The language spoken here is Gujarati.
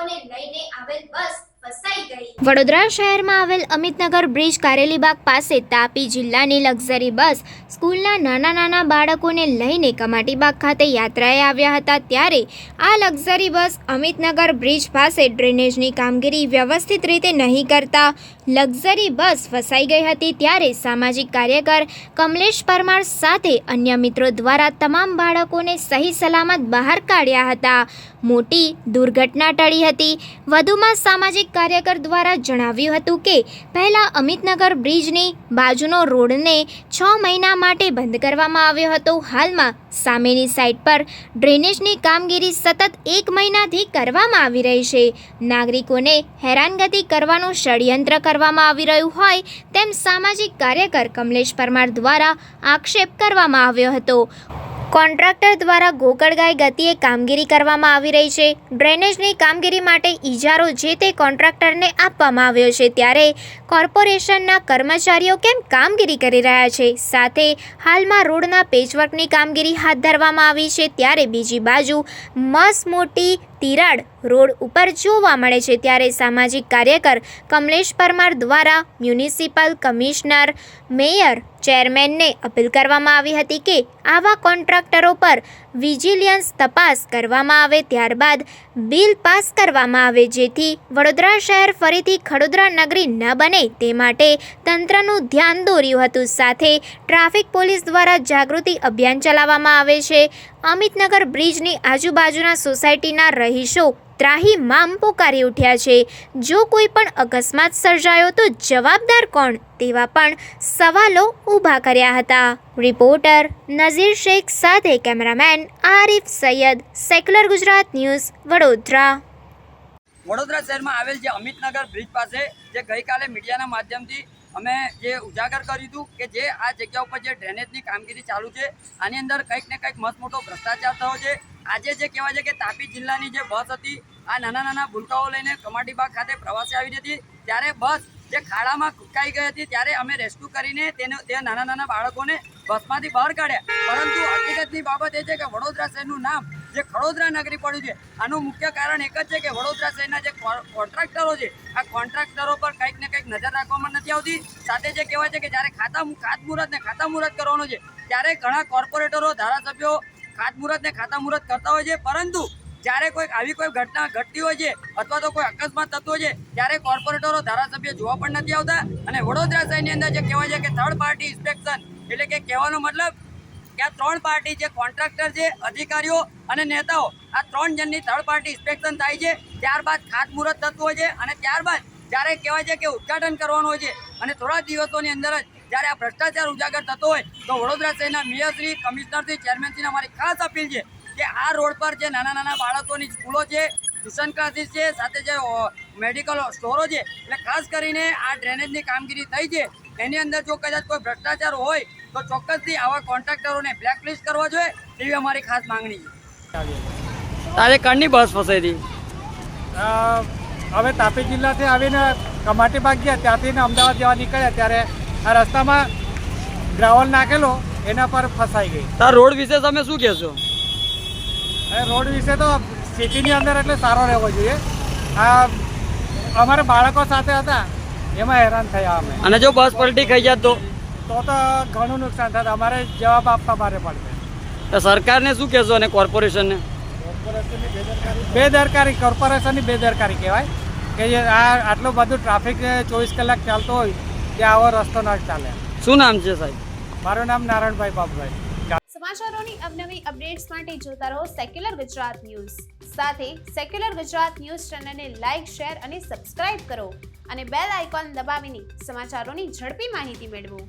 બાળકોને લઈને આવેલ બસ ફસાઈ ગઈ। વડોદરા શહેરમાં આવેલ અમિતનગર બ્રિજ કારેલીબાગ પાસે તાપી જિલ્લાની લક્ઝરી બસ સ્કૂલના નાના બાળકોને લઈને કમાટીબાગ ખાતે યાત્રાએ આવ્યા હતા। ત્યારે આ લક્ઝરી બસ અમિતનગર બ્રિજ પાસે ડ્રેનેજની કામગીરી વ્યવસ્થિત રીતે નહીં કરતા લક્ઝરી બસ ફસાઈ ગઈ હતી। ત્યારે સામાજિક કાર્યકર કમલેશ પરમાર સાથે અન્ય મિત્રો દ્વારા તમામ બાળકોને સહી સલામત બહાર કાઢ્યા હતા। મોટી દુર્ઘટના ટળી હતી। વધુમાં સામાજિક કાર્યકર દ્વારા જણાવ્યું હતું કે પહેલા અમિતનગર બ્રિજની બાજુનો રોડને 6 મહિના માટે બંધ કરવામાં આવ્યો હતો। હાલમાં સામેની સાઈડ પર ડ્રેનેજની કામગીરી સતત 1 મહિનાથી કરવામાં આવી રહી છે। નાગરિકોને હેરાનગતિ કરવાનું ષડયંત્ર કરવામાં આવી રહ્યું હોય તેમ સામાજિક કાર્યકર કમલેશ પરમાર દ્વારા આક્ષેપ કરવામાં આવ્યો હતો। કોન્ટ્રાક્ટર દ્વારા ગોકળગાય ગતિએ કામગીરી કરવામાં આવી રહી છે। ડ્રેનેજની કામગીરી માટે ઇજારો જે તે કોન્ટ્રાક્ટરને આપવામાં આવ્યો છે, ત્યારે કોર્પોરેશનના કર્મચારીઓ કેમ કામગીરી કરી રહ્યા છે? સાથે હાલમાં રોડના પેચવર્કની કામગીરી હાથ ધરવામાં આવી છે, ત્યારે બીજી બાજુ મોટી તિરાડ રોડ ઉપર જોવા મળે છે। ત્યારે સામાજિક કાર્યકર કમલેશ પરમાર દ્વારા મ્યુનિસિપલ કમિશનર, મેયર, ચેરમેનને અપીલ કરવામાં આવી હતી કે આવા કોન્ટ્રાક્ટરો પર વિજિલન્સ તપાસ કરવામાં આવે, ત્યારબાદ બિલ પાસ કરવામાં આવે, જેથી વડોદરા શહેર ફરીથી ખડોદરા નગરી ન બને તે માટે તંત્રનું ધ્યાન દોર્યું હતું। સાથે ટ્રાફિક પોલીસ દ્વારા જાગૃતિ અભિયાન ચલાવવામાં આવે છે। અમિતનગર બ્રિજની આજુબાજુના સોસાયટીના રહીશો ત્રાહિમામ પોકારી ઉઠ્યા છે। જો કોઈ પણ અકસ્માત સર્જાયો તો જવાબદાર કોણ? તેવા પણ સવાલો ઊભા કર્યા હતા। રિપોર્ટર નઝીર શેખ સાથે cameraman Arif Sayyed, secular Gujarat news, Vadodara. Vadodara શહેરમાં આવેલ જે અમિતનગર બ્રિજ પાસે જે ગઈકાલે મીડિયાના માધ્યમથી અમે જે ઉજાગર કર્યું હતું કે જે આ જગ્યા ઉપર જે ડ્રેનેજની કામગીરી ચાલુ છે, આની અંદર કંઈક ને કંઈક મસ્ત મોટો ભ્રષ્ટાચાર થયો છે। આજે જે કહેવાય છે કે તાપી જિલ્લાની જે બસ હતી, આ નાના ભૂલકાઓ લઈને કમાટીબાગ ખાતે પ્રવાસે આવી હતી, ત્યારે બસ જે ખાડામાં કૂદકાઈ ગઈ હતી, ત્યારે અમે રેસ્ક્યુ કરીને તે નાના બાળકોને બસમાંથી બહાર કાઢ્યા। પરંતુ હકીકતની બાબત એ છે કે વડોદરા શહેરનું નામ જે ખડોદરા નગરી પડ્યું છે, આનું મુખ્ય કારણ એક જ છે કે વડોદરા શહેરના જે કોન્ટ્રાક્ટરો છે, આ કોન્ટ્રાક્ટરો પર કંઈક ને કંઈક નજર રાખવામાં નથી આવતી। સાથે જે કહેવાય છે કે જ્યારે ખાતમુહૂર્ત કરવાનો છે, ત્યારે ઘણા કોર્પોરેટરો, ધારાસભ્યો ખાતમુહૂર્ત ને ખાતામુહૂર્ત કરતા હોય છે, પરંતુ જ્યારે આવી કોઈ ઘટના ઘટતી હોય છે અથવા તો કોઈ અકસ્માત થતો હોય છે, ત્યારે કોર્પોરેટરો, ધારાસભ્યો જોવા પણ નથી આવતા। અને વડોદરા શહેરની અંદર જે કહેવાય છે કે થર્ડ પાર્ટી ઇન્સ્પેક્શન, એટલે કે કહેવાનો મતલબ કે આ 3 પાર્ટી જે કોન્ટ્રાક્ટર છે, અધિકારીઓ અને નેતાઓ, આ 3 જણની થર્ડ પાર્ટી ઇન્સ્પેક્શન થાય છે, ત્યારબાદ ખાતમુહૂર્ત થતું હોય છે, અને ત્યારબાદ જ્યારે કહેવાય છે કે ઉદ્ઘાટન કરવાનું હોય છે, અને થોડા દિવસોની અંદર જ જ્યારે આ ભ્રષ્ટાચાર ઉજાગર થતો હોય તો વડોદરા શહેરના મેયરશ્રી, કમિશનરશ્રી, ચેરમેનશ્રીને અમારી ખાસ અપીલ છે કે આ રોડ પર જે નાના બાળકોની સ્કૂલો છે, ટ્યુશન ક્લાસીસ છે, સાથે જે મેડિકલ સ્ટોરો છે, એટલે ખાસ કરીને આ ડ્રેનેજની કામગીરી થઈ છે, એની અંદર જો કદાચ કોઈ ભ્રષ્ટાચાર હોય તો ચોક્કસથી આવા કોન્ટ્રાક્ટરોને બ્લેકલિસ્ટ કરવા જોઈએ, એવી અમારી ખાસ માંગણી છે। તારે કરની બસ ફસાઈ હતી? હવે તાપી જિલ્લાથી આવીને કમાટીબાગ ગયા, ત્યાંથી અમદાવાદ જવા નીકળ્યા, ત્યારે આ રસ્તામાં ગ્રાવલ નાખેલો, એના પર ફસાઈ ગઈ। તાર રોડ વિશે તમે શું કહેશો? રોડ વિશે તો સિટીની અંદર એટલે સારો રહેવો જોઈએ। આ અમારા બાળકો સાથે હતા, એમાં હેરાન થયા અમે। અને જો બસ પલટી ખાઈ જાય તો ઘણું નુકસાન થાય, અમારે જવાબ આપવા મારે પડશે। તો સરકારને શું કહેશો અને કોર્પોરેશનને? બેદરકારી, કોર્પોરેશનની બેદરકારી કહેવાય કે જે આટલું બધું ટ્રાફિક 24 કલાક ચાલતો હોય કે આવો રસ્તો ન ચાલે। શું નામ છે સાહેબ? મારું નામ નારાયણભાઈ બાબુભાઈ। સમાચારોની અવનવી અપડેટ્સ માટે જોતા રહો સેક્યુલર ગુજરાત ન્યૂઝ। સાથે સેક્યુલર ગુજરાત ન્યૂઝ ચેનલને લાઇક, શેર અને સબસ્ક્રાઇબ કરો, અને બેલ આઇકોન દબાવીને સમાચારોની ઝડપી માહિતી મેળવો।